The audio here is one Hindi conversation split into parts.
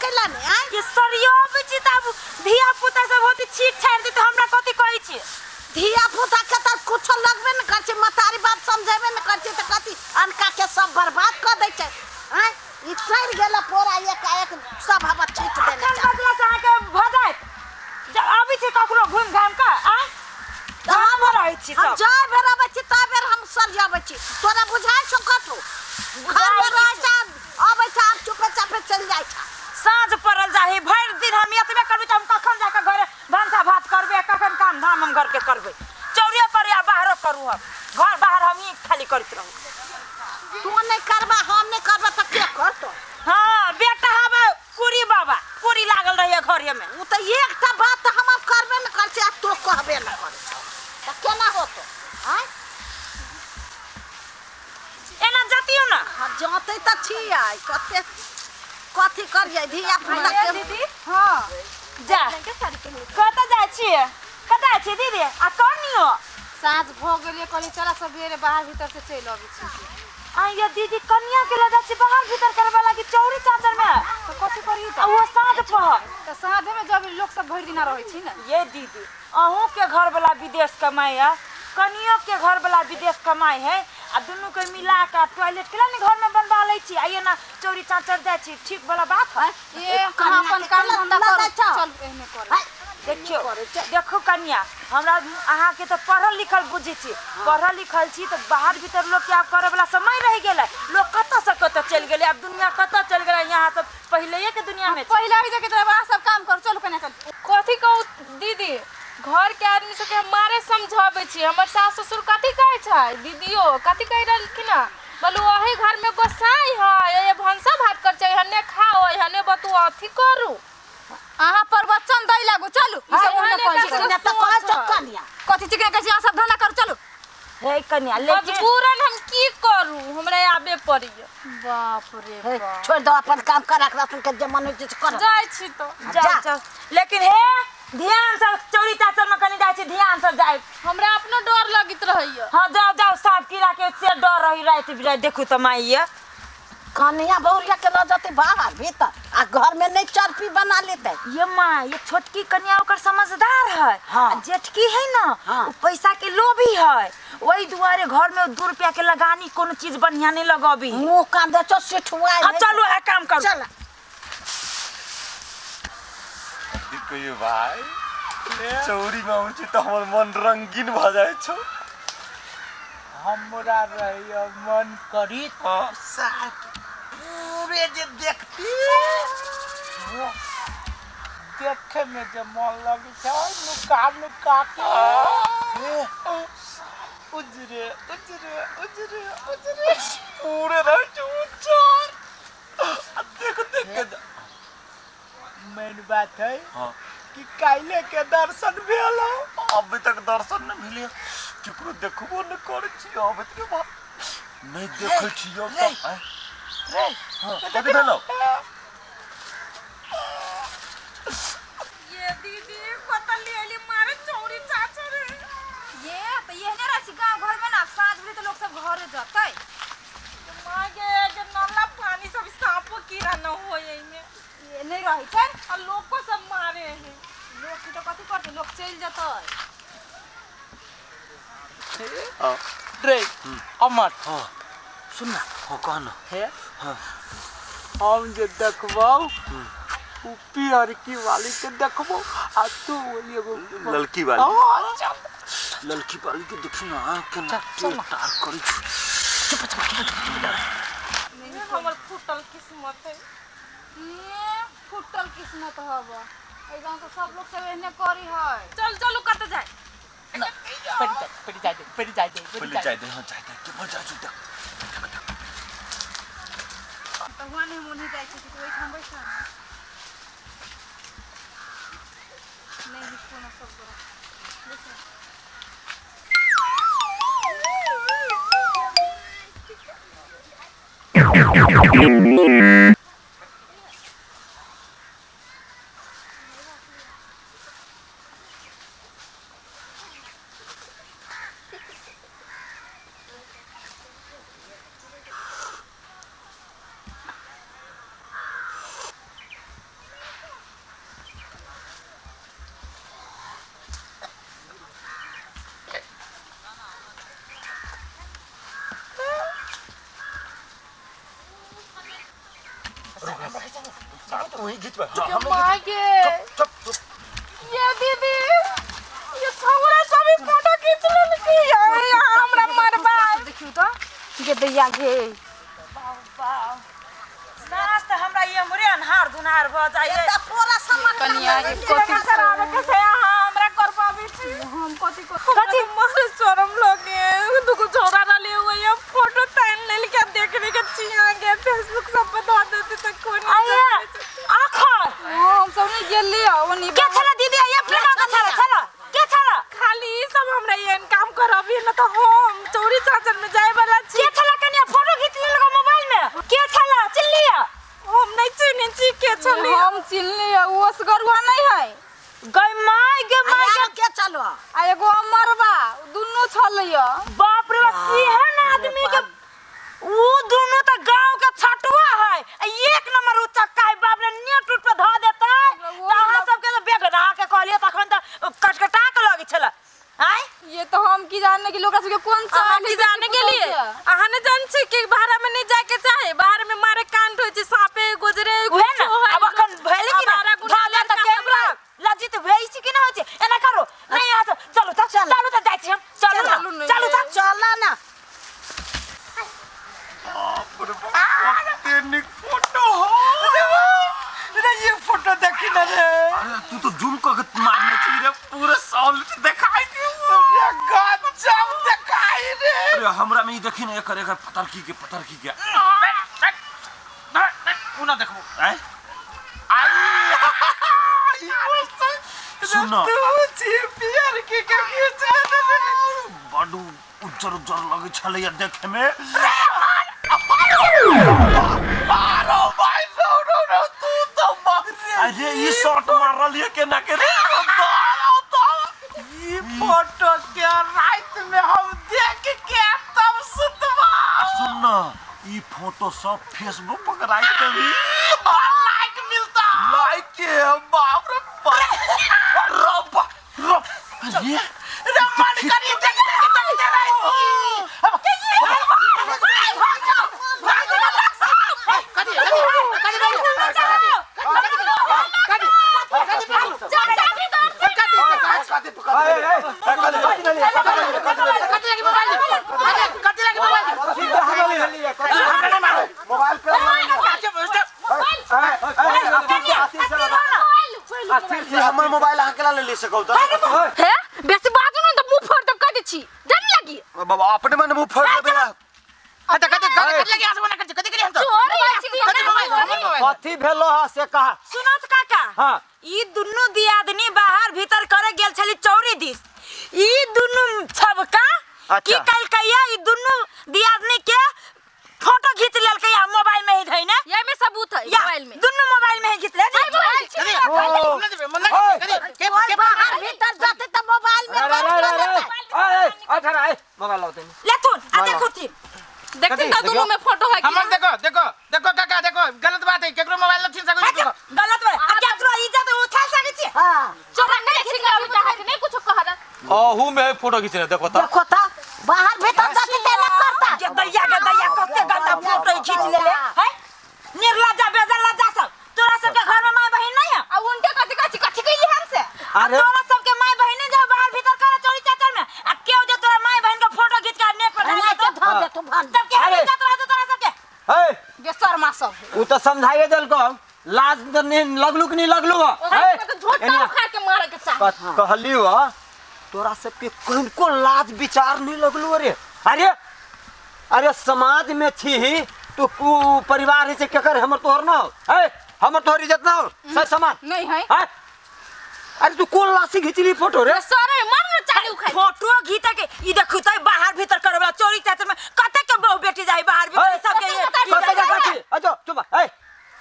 कैला ने आ ये सरियो बिची तब धिया पुता सब होती छीट छाड़ दी तो हमरा कथि कहै छी धिया पुता के त कुछ लगबे न कर छै मतारी बात समझेबे न कर छै त कथि अनका के सब बर्बाद कर दै छै आ ई सर गेला पूरा एक सब हवा छीट देने अखन बदला से आके भजाइत जब आबी छी ककरो घुम घाम के आ हम रहै छी सब जाय बेरा बच्ची ता बेर हम सर जाबै छी तोरा बुझाय छौ कतो घर में रह जा आबै छ आप चुपे चापे चल जाय छ साँझ पड़ल जाही भर दिन हम एतबे करबै त हम कखन जाके घरे भंसा भात करबै कखन काम धाम हम घर के करबै चौरिया पर या बाहरो करू हम घर बाहर हम ही खाली करत रहू तू नहीं करबा हम नहीं करबा त के करतो हां बेटा हबे पूरी बाबा पूरी लागल रहिए घरे में उ त एकटा बात त हम करबे न कर छै तो कहबे न कर त केना होतो हैं एना जतियो ना जाते त छी आई कते कथि करिए धिया पुता के दीदी हां जा कत जाय छी कत छी दीदी आ करनियो साँझ भ गेलिए कहली चला सबेरे बाहर भीतर से चल आबी छी आइया दीदी कन्या के लगा छी बाहर भीतर करबा लागी चौरी चाचर में तो कथि करी आ वो साँझ पहर तो साँझ में जब लोग सब भर दिन रहै छी न ये दीदी अहू के घर वाला विदेश कमाई है कनियो के घर वाला विदेश कमाई है आ दोनों के मिला के टॉयलेट केला ने घर में बनवा लै छी आइए ना चौरी चाचर जाय छी ठीक वाला बात है ये कहां अपन काम धंधा कर चल एहने कर देखियो देखो कन्या हमरा अहाँ के तो पढ़ल लिखल बुझी छी पढ़ल लिखल छी तो बाहर भीतर लोग के आप करे वाला समय रह गेलै लोग कत से कत चल गेलै अब दुनिया कत चल गेलै यहाँ सब पहले के दुनिया में पहले ही जके तरह सब काम कर चल कने चल कथि कहू दीदी घर के आदमी सब के मारे समझाबे छी हमर सास ससुर कथि कहै छै दीदियो कथि कह रहलखिन बोलू ओही घर में गोसाई है ये भंसा भात कर छै हने खाओ हने बतू अथि करू आहा पर बच्चन दै लागो चलू ई सब ओने कहै छै न त कह चक्कनिया कथि चिकन कहै छै सब धंधा कर चलू हे कन्या लेकिन मजबूरन हम की करू हमरा आबे पड़ी बाप रे बाप छोड़ दो अपन काम कर रख रख के जे मन होय छै कर जाय छी तो जा लेकिन हे ध्यान से चौरी चाचर में कनी जाय छी ध्यान से जाय हमरा अपनो डर लगित रहैया हां जाओ जाओ सांप कीड़ा के से डर रही रात बिरात देखू त माईया कन्या बहुरिया के ल जाते बाहर भीतर आ घर में नहीं चरपी बना लेते ये माँ ये छोटकी कन्या ओकर समझदार है हाँ। जेठकी है ना हाँ। वो पैसा के लोभी है वही दुआरे घर में 2 रुपया के लगानी कोनो चीज बढ़िया नहीं लगबी मुंह कान दे चो सिठुआ चलो है काम कर चल कहियो भाई चौरी में आउँ त हमर मन रंगीन भ जाय छ हमरा रहिया मन करी साथ पूरे जे देखती देखे में जे मन लगे छै नुका नुका के उजरे उजरे उजरे उजरे पूरे रह चूचा देख देख के मेन बात है हां कि काइले के दर्शन भेल अभी तक दर्शन न मिले केकरो देखबो न करै छी अभी तक नहीं देखै छी यो सब रे कथि भेलो ये दीदी पतली एली मारे चौरी चाचर ये तो ये ने राशि गांव घर में ना साँझ भी तो लोग सब घरे जाते मागे जे नाला पानी सब सांप कीड़ा न होय एमे ये नहीं रही छै आ लोग को सब मारे हैं लोग की तो कथि करते लोग चल जतै हां रे अमर हां सुन ना हो कहना है हां हम जे देखबौ उपी और की वाली के देखबौ आ तू एगो लड़की वाली हां लड़की वाली के देखी ना केना टार करै छी हमर फूटल किस्मत है ये फुटल किस्मत हबा ए गांव तो सब लोग सब एहने करी है चल चलू कत जाए पड़ी जाए पहले जाए दे हां जाए दे के मर जा जुटा तो वाने मुनी जाय छै कि ओइ ठाम बैठा नहीं कोनो सब बड़ा वही खींचबे हम माँ के चुप चुप ये दीदी ये छौरा सभी फोटो खींच लेलकी हमरा मरबा देखियो तो ये दैया गे नाच त हमरा ये मुरे अनहार दुनार भ जाइए त पूरा समा कनिया ये कथि खराब कैसे हमरा कर पाबी छी हम कथी कथि मारे शरम लगे दुगो छोरा ना ले हुए ये फोटो तान ले के देखने के चिया गे फेसबुक सब पे दे देते त कोन आखर हम सब नहीं गेली ओनी के छला दीदी ये फिल्म का छला के छला खाली ई सब हमरा ये काम करबी न त हम चोरी चाचर में जाए वाला छी के छला कनिया फोटो खींच ले लगा मोबाइल में के छला चिल्लिया हम नहीं चिन्ह छी के छली हम चिल्ली ओस गरुआ नहीं है गई माय गे माय के चलो आ एगो अमरबा दुनु छलैया बाप रे बाप की है ना आदमी के वो दोनों तो गांव के छटुआ है एक नंबर उ चक्का है बाप रे नेट टूट पे ध देता तहां सब के तो बेगना के कहलिए तखन त कटकटा के लगी छला आय ये तो हम की जानने के लोग के कौन सा हम की जाने के लिए आहा ने जान छी कि बाहर में नहीं जाके चाहे बाहर में मारे कांड होय छी सापे गुजरे उहे ना अब अखन भेले कि ना ढाला त कैमरा लजित भेई छी कि ना होय छी एना करो नहीं आ चलो त चलो त जाई छी हम चलो चलो त चला ना बाप रे बाप तेरी फोटो हो रे ये फोटो देखी ना रे अरे तू तो जूम करके मारने चाहिए रे पूरे सॉलिड दिखाई दे रे गजब दिखाई रे अरे हमरा में ही देखी ना एकर पतर की के पुनः देखबो हैं सुनो तू छी पियर के खींच रे बड़ू उज्जर उज्जर लगे छले या देखे में मारो भाई नो तू तो मार अरे ये शॉट मार रही है के ना के रे ये फोटो के रात में हम देख के तब सुतवा सुन ना ये फोटो सब फेसबुक पर राइट देवी लाइक मिलता लाइक के बाप रे बाप रब अरे रे मन करी देख हमर मोबाइल अहाँ केला ले सको त है बेसी बाजू न त मुंह फोड़ दब काटे छी जान लगी बाबा अपने मन मुंह फोड़ देला कथि लगे आस बना कर कथि करी हम तो कथी भेलो ह से कहा सुनत काका हां ई दुनु दियादनी बाहर भीतर करे गेल छली चौरी दिस ई दुनु छबका की कल कहिया ई दुनु दियादनी के फोटो खींच लेल कहिया मोबाइल में ही धइ ना ये में सबूत है मोबाइल में दुनु मोबाइल में ही खींच ले के बाहर भीतर जाते त मोबाइल में मोबाइल लाओ तनी ले तू आ देखो ती देखते ना दोनों में फोटो है हमर देखो काका देखो गलत बात है केकरो मोबाइल न छीन सको देखो गलत बा आ क्या तोरा इज्जत उठा सके छी हां चोरा नहीं छिका उल्टा है नहीं कुछ कह रहा अहू में फोटो खींचने देखो त देखो त बाहर भीतर जाते त ना करता के दैया कते गंदा फोटो खींच लेले है निर्लज्जा बेलज्जा सब तोरा सब के घर में माय बहिन नहीं है आ उनके कथि कइली हमसे अरे तोरा सब के माय बहिन जब बाहर भीतर करे चोरी चाचर में आ केउ जे तोरा माय बहिन के फोटो खींच के नेट पर डाला तो धा दे तू भाग तब के इज्जत रह तोरा सब के हे ये शर्मा सब उ त समझाइए देल को लाज त नहीं लगलू कि नहीं लगलू है तो झोटा खा के मारे के चाह कहली हो तोरा सब के कोन लाज विचार नहीं लगलू अरे समाज में छी तू परिवार से केकर हमर तोहर ना है हमर तोहर इज्जत ना हो सही समाज नहीं है अरे तू कोन लासी खींचली फोटो रे सरे मर न चालू खाई फोटो घीच के ई देखु त बाहर भीतर करबला चोरी चाचर में कते के बहु बेटी जाई बाहर भीतर सब के अच्छा चुप है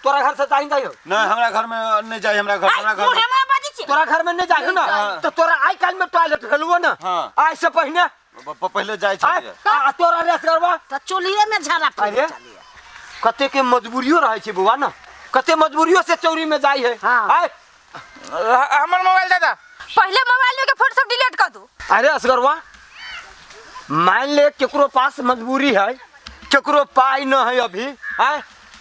तोरा घर से जाइन जाइयो नहीं हमरा घर में नहीं जाए हमरा घर मुहे में बाजी छी तोरा घर में नहीं जाइयो ना तो तोरा आई काल में टॉयलेट गेलुओ ना हां आज से पहले पहले जाए छलिए आ तोरा रेस करबा त चुलिए में झाड़ा अरे कते के मजबूरियो रहे छै बुआ ना कते मजबूरियो से चोरी में जाई है हाँ। हमर मोबाइल दादा पहले मोबाइल में के फोटो सब डिलीट कर दो अरे असगरवा मान ले केकरो पास मजबूरी है केकरो पाई न है अभी है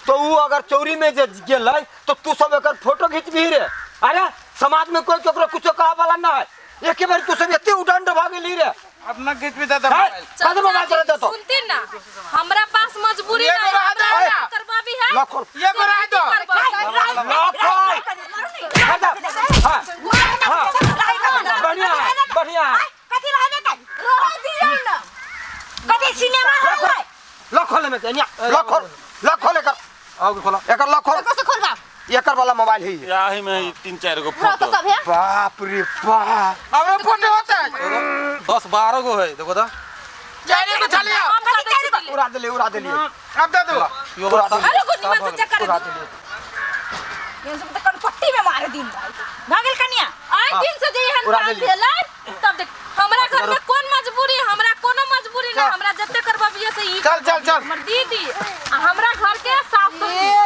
तो वो अगर चोरी में जे गेलै तो तू सब एकर फोटो खींचबी रे। अरे समाज में कोई केकरो कुछ कहा वाला ना है, एक बार तू सब एते उडंड भ गेली रे। अपना खींच भी दादा कदम मोबाइल चला दे तो सुनती ना, हमरा पास मजबूरी ये नहीं करो, है, आजा। हमरा करवावी है। लखो ये को रह दो लखो हां बढ़िया है बढ़िया है। कथी रहने दे रह दियो ना कथी सिनेमा है लखो ले में लखो लेकर आओ खोला एकर लखो कैसे खोलबा एकर वाला मोबाइल है ये। यही में 3-4 गो रह तो फोटो सब है बाप रे बाप अब फोटो होता है 10-12 गो है देखो तो चाइने को चलिए उड़ा दे अब दे दो यो बता अरे को निमन से चेक कर उड़ा दे ये सब तो पट्टी में मारे दिन भागल कन्या आई दिन से जे हन उड़ा काम देली। भेलै तब देख हमरा घर में कौन मजबूरी, हमरा कोनो मजबूरी नहीं, हमरा जत्ते करबाबिए से ई चल हमर दीदी आ हमरा घर के साफ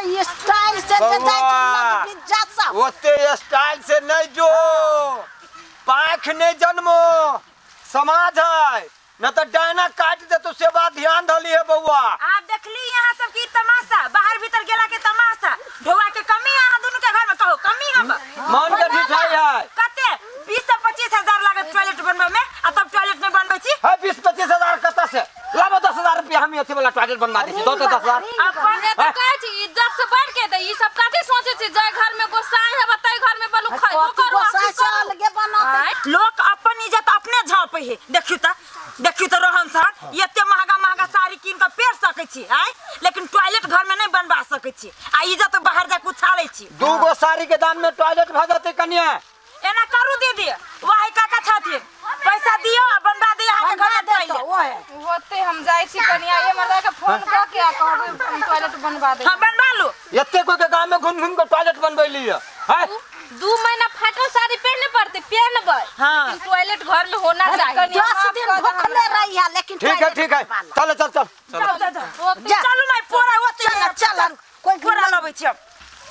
ये स्टाइल से जे जाय बउआ। छै पिज्जा सब ओते स्टाइल से नहीं जो पाख नहीं जन्मो समाज है न तो डायना काट दे तो से बात ध्यान धली है बउआ। आप देखली यहाँ सब की तमाशा, बाहर भीतर गेला के तमाशा, ढोआ के कमी यहाँ दोनों के घर में कहो कमी हम मन के ढिठाई है कते 20 से 25 हजार लागत टॉयलेट बनबे में आ तब टॉयलेट नहीं बनबै छी। 20-25 हजार कत से लाबो 10,000 रुपया हम अथी वाला टॉयलेट बनवा दै छी दो 10,000 अपन ने तो कहै छी इज्जत से बढ़ के दे, ई सब काटे सोचे छी जाय घर में गोसाई है बताई घर में बलु खाई वो करो गोसाई से अलगे बनाते लोग अपन इज्जत अपने झाँपे है। देखियो तो रहन सहन एते महंगा साड़ी कीन के पेर सकै छी आय, लेकिन टॉयलेट घर में नहीं बनवा सकै छी आ इज्जत बाहर जाके उछालै छी। 2 गो साड़ी के दाम में टॉयलेट भ जते कन्या। एना करू दीदी वही काका छथिन पैसा दियो आ बनवा दियो अहाँ के घर में दे टॉयलेट। तो वो है होते हम जाय छी कनिया ये मर्दा के फोन क के आ कहबे हम टॉयलेट बनवा दे। हां बनवा लो एते कोई के गांव में घूम के टॉयलेट बनबैली है 2 महीना फाटल साड़ी पहनने पड़ते पहनबै, हाँ। लेकिन टॉयलेट घर में होना चाहिए। 10 दिन भूखले रही है लेकिन ठीक है चल चलो मैं पूरा ओते चल कोई पूरा लबै छी हम।